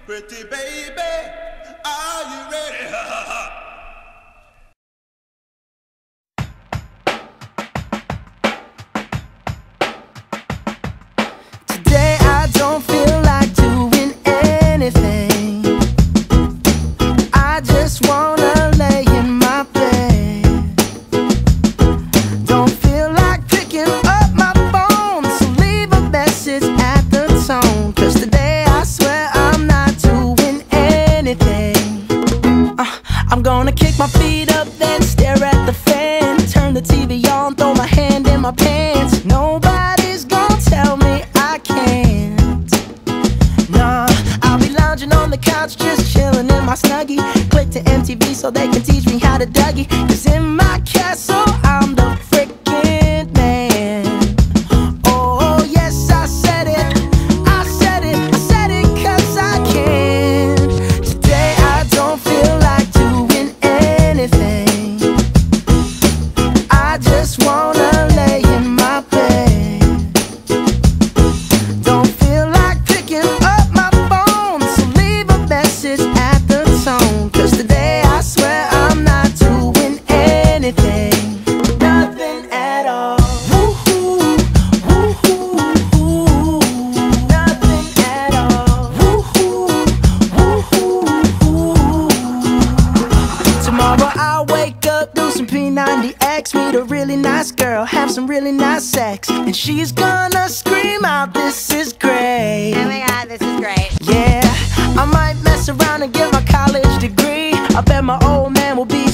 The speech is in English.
Pretty baby, are you ready? Today I don't feel like doing anything. I just wanna lay in my bed. Don't feel like picking up my phone, so leave a message at the tone. 'Cause today I swear I'm not doing anything. I'm gonna kick my feet up, then stare at the fan. Turn the TV on, throw my hand in my pants. Nobody's gonna tell me I can't. Nah, I'll be lounging on the couch, just chilling in my Snuggie. Click to MTV so they can teach me how to Dougie. 'Cause in my castle, I'm the freaking man. Oh yes, I said it, I said it, I said it 'cause I can. Today I don't feel like doing anything. I just wanna lay in my bed. Don't feel like picking up my phone, so leave a message at the tone. 'Cause today I swear I'm not doing anything. Nothing at all. Woo-hoo, woo-hoo, woo. Nothing at all. Woo-hoo, woo-hoo, woo. Tomorrow I'll wake up, do some P90X, meet a really nice girl, have some really nice sex, and she's gonna scream out, "This is great." Oh my god, this is great. Yeah, I might mess around and get my college degree. I bet my old man will be